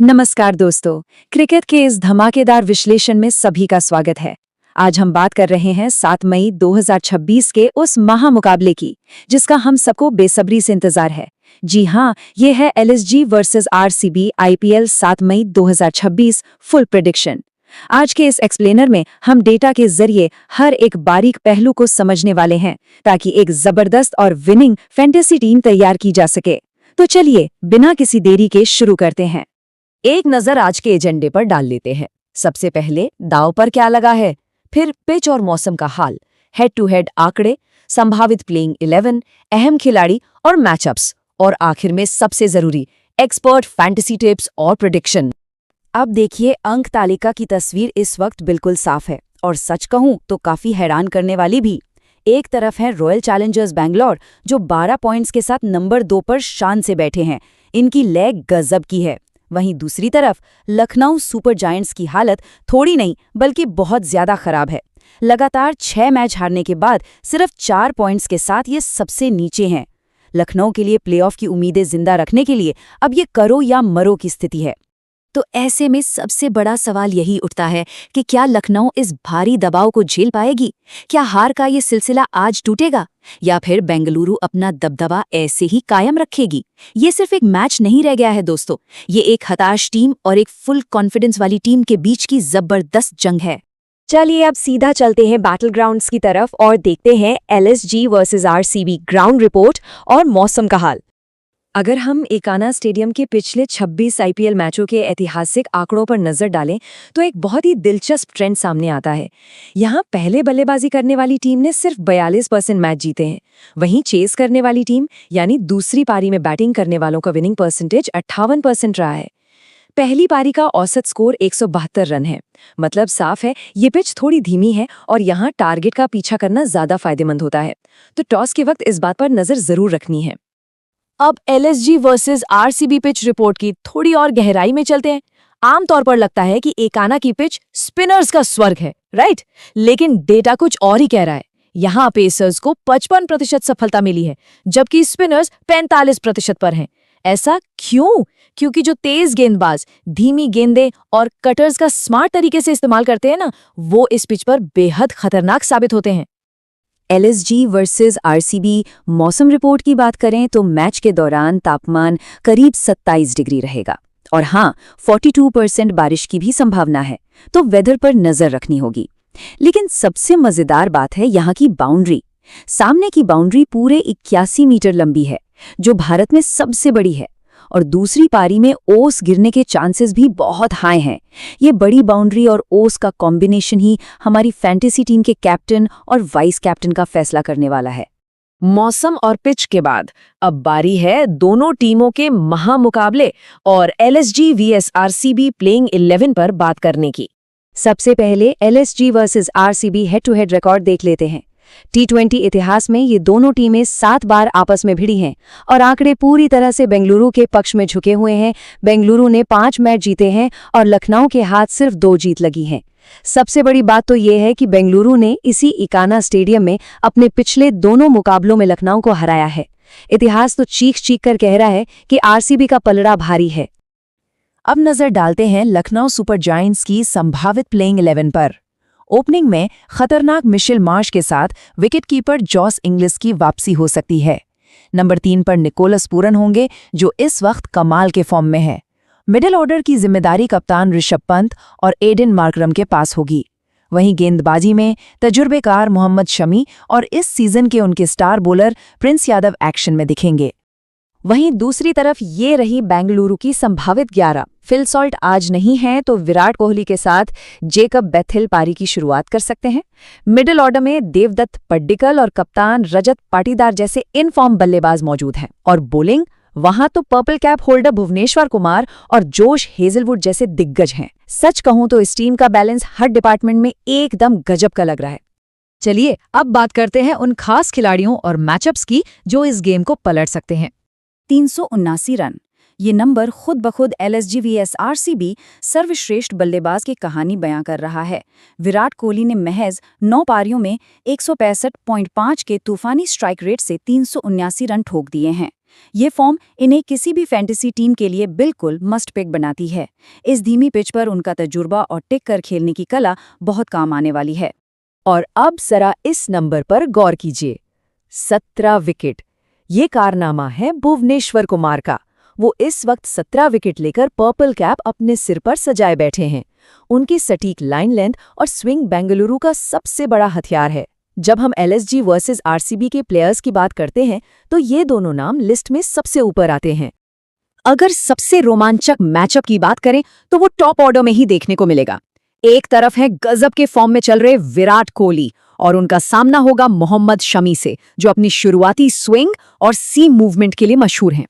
नमस्कार दोस्तों, क्रिकेट के इस धमाकेदार विश्लेषण में सभी का स्वागत है। आज हम बात कर रहे हैं 7 मई 2026 के उस महामुकाबले की, जिसका हम सबको बेसब्री से इंतजार है। जी हाँ, ये है एलएसजी वर्सेस आरसीबी आईपीएल 7 मई 2026 फुल प्रेडिक्शन। आज के इस एक्सप्लेनर में हम डेटा के जरिए हर एक बारीक पहलू को समझने वाले हैं, ताकि एक जबरदस्त और विनिंग फैंटेसी टीम तैयार की जा सके। तो चलिए, बिना किसी देरी के शुरू करते हैं। एक नजर आज के एजेंडे पर डाल लेते हैं। सबसे पहले दांव पर क्या लगा है, फिर पिच और मौसम का हाल, हेड टू हेड आंकड़े, संभावित प्लेइंग 11, अहम खिलाड़ी और मैचअप्स, और आखिर में सबसे जरूरी एक्सपर्ट फैंटेसी टिप्स और प्रेडिक्शन। अब देखिए, अंक तालिका की तस्वीर इस वक्त बिल्कुल साफ है, और सच कहूं तो काफी हैरान करने वाली भी। एक तरफ है रॉयल चैलेंजर्स बैंगलोर, जो 12 पॉइंट्स के साथ नंबर 2 पर शान से बैठे हैं। इनकी लैग गजब की है। वहीं दूसरी तरफ लखनऊ सुपर जायंट्स की हालत थोड़ी नहीं बल्कि बहुत ज्यादा खराब है। लगातार 6 मैच हारने के बाद सिर्फ 4 पॉइंट्स के साथ ये सबसे नीचे हैं। लखनऊ के लिए प्लेऑफ की उम्मीदें जिंदा रखने के लिए अब ये करो या मरो की स्थिति है। तो ऐसे में सबसे बड़ा सवाल यही उठता है कि क्या लखनऊ इस भारी दबाव को झेल पाएगी? क्या हार का ये सिलसिला आज टूटेगा, या फिर बेंगलुरु अपना दबदबा ऐसे ही कायम रखेगी? ये सिर्फ एक मैच नहीं रह गया है दोस्तों, ये एक हताश टीम और एक फुल कॉन्फिडेंस वाली टीम के बीच की जबरदस्त जंग है। चलिए अब सीधा चलते हैं बैटल ग्राउंड्स की तरफ और देखते हैं LSG versus RCB ground report और मौसम का हाल। अगर हम एकाना स्टेडियम के पिछले 26 आईपीएल मैचों के ऐतिहासिक आंकड़ों पर नजर डालें तो एक बहुत ही दिलचस्प ट्रेंड सामने आता है। यहाँ पहले बल्लेबाजी करने वाली टीम ने सिर्फ 42% मैच जीते हैं, वहीं चेस करने वाली टीम यानी दूसरी पारी में बैटिंग करने वालों का विनिंग परसेंटेज 58% रहा है। पहली पारी का औसत स्कोर 172 रन है। मतलब साफ है, ये पिच थोड़ी धीमी है और यहाँ टारगेट का पीछा करना ज्यादा फायदेमंद होता है। तो टॉस के वक्त इस बात पर नजर जरूर रखनी है। अब LSG versus RCB pitch report की थोड़ी और गहराई में चलते हैं। आमतौर पर लगता है कि एकाना की पिच स्पिनर्स का स्वर्ग है, राइट? लेकिन डेटा कुछ और ही कह रहा है। यहाँ पेसर्स को 55% सफलता मिली है, जबकि स्पिनर्स 45% पर हैं। ऐसा क्यों? क्योंकि जो तेज गेंदबाज धीमी गेंदें और कटर्स का स्मार्ट तरीके से इस्तेमाल करते हैं ना, वो इस पिच पर बेहद खतरनाक साबित होते हैं। एलएसजी वर्सेस आरसीबी मौसम रिपोर्ट की बात करें तो मैच के दौरान तापमान करीब 27 डिग्री रहेगा, और हाँ, 42% बारिश की भी संभावना है, तो वेदर पर नजर रखनी होगी। लेकिन सबसे मजेदार बात है यहाँ की बाउंड्री। सामने की बाउंड्री पूरे 81 मीटर लंबी है, जो भारत में सबसे बड़ी है, और दूसरी पारी में ओस गिरने के चांसेस भी बहुत हाई हैं। ये बड़ी बाउंड्री और ओस का कॉम्बिनेशन ही हमारी फैंटेसी टीम के कैप्टन और वाइस कैप्टन का फैसला करने वाला है। मौसम और पिच के बाद अब बारी है दोनों टीमों के महामुकाबले और एलएसजी वीएस आरसीबी प्लेइंग 11 पर बात करने की। सबसे पहले LSG versus RCB head to head record देख लेते हैं। टी20 इतिहास में ये दोनों टीमें 7 बार आपस में भिड़ी हैं, और आंकड़े पूरी तरह से बेंगलुरु के पक्ष में झुके हुए हैं। बेंगलुरु ने 5 मैच जीते हैं और लखनऊ के हाथ सिर्फ 2 जीत लगी हैं। सबसे बड़ी बात तो ये है कि बेंगलुरु ने इसी इकाना स्टेडियम में अपने पिछले दोनों मुकाबलों में लखनऊ को हराया है। इतिहास तो चीख चीख कर कह रहा है कि आरसीबी का पलड़ा भारी है। अब नजर डालते हैं लखनऊ सुपर जायंट्स की संभावित प्लेइंग 11 पर। ओपनिंग में खतरनाक मिशेल मार्श के साथ विकेटकीपर जॉस इंग्लिस की वापसी हो सकती है। नंबर 3 पर निकोलस पूरन होंगे, जो इस वक्त कमाल के फॉर्म में है। मिडिल ऑर्डर की जिम्मेदारी कप्तान ऋषभ पंत और एडन मार्करम के पास होगी। वहीं गेंदबाजी में तजुर्बेकार मोहम्मद शमी और इस सीजन के उनके star bowler Prince Yadav action में दिखेंगे। वहीं दूसरी तरफ ये रही बेंगलुरु की संभावित 11। फिल सॉल्ट आज नहीं है, तो विराट कोहली के साथ जेकब बेथिल पारी की शुरुआत कर सकते हैं। मिडिल ऑर्डर में देवदत्त पड्डिकल और कप्तान रजत पाटीदार जैसे इन फॉर्म बल्लेबाज मौजूद हैं, और बॉलिंग वहां तो purple cap holder Bhuvneshwar Kumar और जोश हेजलवुड जैसे दिग्गज हैं। सच कहूं तो इस टीम का बैलेंस हर डिपार्टमेंट में एकदम गजब का लग रहा है। चलिए अब बात करते हैं उन खास खिलाड़ियों और मैचअप्स की जो इस गेम को पलट सकते हैं। 379 रन, ये नंबर खुद ब खुद एलएसजी वीएस आरसीबी सर्वश्रेष्ठ बल्लेबाज की कहानी बयां कर रहा है। विराट कोहली ने महज 9 पारियों में 165.5 के तूफानी स्ट्राइक रेट से 379 रन ठोक दिए हैं। ये फॉर्म इन्हें किसी भी फैंटेसी टीम के लिए बिल्कुल मस्ट पिक बनाती है। इस धीमी पिच पर उनका तजुर्बा और टिक कर खेलने की कला बहुत काम आने वाली है। और अब जरा इस नंबर पर गौर कीजिए, 17 विकेट। ये कारनामा है भुवनेश्वर कुमार का। वो इस वक्त 17 विकेट लेकर पर्पल कैप अपने सिर पर सजाए बैठे हैं। उनकी सटीक लाइन लेंथ और स्विंग बेंगलुरु का सबसे बड़ा हथियार है। जब हम एलएसजी वर्सेस आरसीबी के प्लेयर्स की बात करते हैं तो ये दोनों नाम लिस्ट में सबसे ऊपर आते हैं। अगर सबसे रोमांचक मैचअप की बात करें तो वो टॉप ऑर्डर में ही देखने को मिलेगा। एक तरफ है गजब के फॉर्म में चल रहे विराट कोहली और उनका सामना होगा मोहम्मद शमी से, जो अपनी शुरुआती स्विंग और सीम मूवमेंट के लिए मशहूर हैं।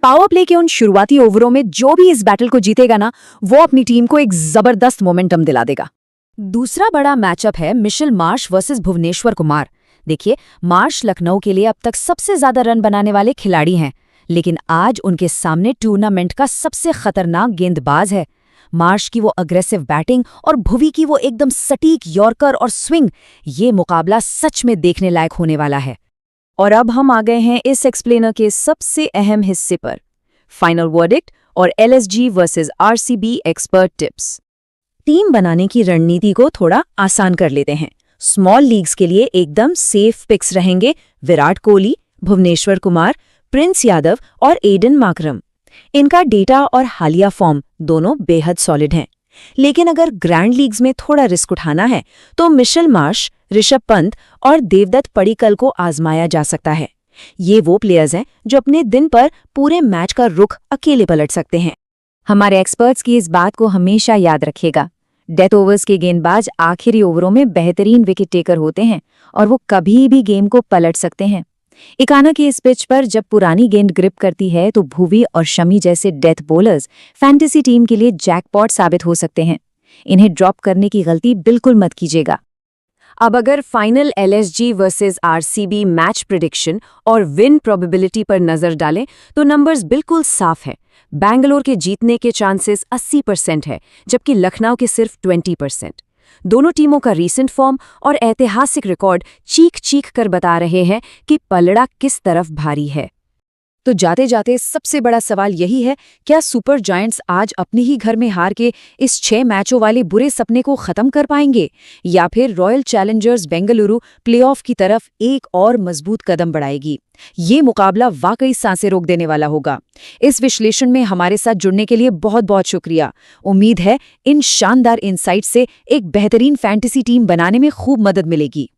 पावर प्ले के उन शुरुआती ओवरों में जो भी इस बैटल को जीतेगा ना, वो अपनी टीम को एक जबरदस्त मोमेंटम दिला देगा। दूसरा बड़ा मैचअप है Mitchell Marsh versus Bhuvneshwar Kumar. देखिए, मार्श लखनऊ के लिए अब तक सबसे ज्यादा रन बनाने वाले खिलाड़ी हैं, लेकिन आज उनके सामने टूर्नामेंट का सबसे खतरनाक गेंदबाज है। मार्श की वो अग्रेसिव बैटिंग और भुवी की वो एकदम सटीक यॉर्कर और स्विंग, ये मुकाबला सच में देखने लायक होने वाला है। और अब हम आ गए हैं इस एक्सप्लेनर के सबसे अहम हिस्से पर, फाइनल वर्डिक्ट और LSG versus RCB expert tips. Team बनाने की रणनीति को थोड़ा आसान कर लेते हैं। स्मॉल लीग्स के लिए एकदम सेफ पिक्स रहेंगे विराट कोहली, भुवनेश्वर कुमार, प्रिंस यादव और एडन मार्करम। इनका डेटा और हालिया फॉर्म दोनों बेहद सॉलिड हैं। लेकिन अगर ग्रैंड लीग्स में थोड़ा रिस्क उठाना है तो मिशेल मार्श, ऋषभ पंत और देवदत्त पडिक्कल को आजमाया जा सकता है। ये वो प्लेयर्स हैं जो अपने दिन पर पूरे मैच का रुख अकेले पलट सकते हैं। हमारे एक्सपर्ट्स की इस बात को हमेशा याद रखिएगा। डेथ ओवर्स के गेंदबाज आखिरी ओवरों में बेहतरीन विकेट टेकर होते हैं और वो कभी भी गेम को पलट सकते हैं। इकाना की इस पिच पर जब पुरानी गेंद ग्रिप करती है तो भुवी और शमी जैसे डेथ बॉलर्स फैंटेसी टीम के लिए जैकपॉट साबित हो सकते हैं। इन्हें ड्रॉप करने की गलती बिल्कुल मत कीजिएगा। अब अगर final LSG versus RCB match prediction और विन प्रोबेबिलिटी पर नजर डालें तो नंबर्स बिल्कुल साफ है। बैंगलोर के जीतने के चांसेस 80% है, जबकि लखनऊ के सिर्फ 20%। दोनों टीमों का रीसेंट फॉर्म और ऐतिहासिक रिकॉर्ड चीख चीख कर बता रहे हैं कि पलड़ा किस तरफ भारी है। तो जाते जाते सबसे बड़ा सवाल यही है, क्या सुपर जायंट्स आज अपने ही घर में हार के इस 6 मैचों वाले बुरे सपने को खत्म कर पाएंगे, या फिर रॉयल चैलेंजर्स बेंगलुरु प्लेऑफ की तरफ एक और मजबूत कदम बढ़ाएगी? ये मुकाबला वाकई सांसें रोक देने वाला होगा। इस विश्लेषण में हमारे साथ जुड़ने के लिए बहुत बहुत शुक्रिया। उम्मीद है इन शानदार इनसाइट से एक बेहतरीन फैंटेसी टीम बनाने में खूब मदद मिलेगी।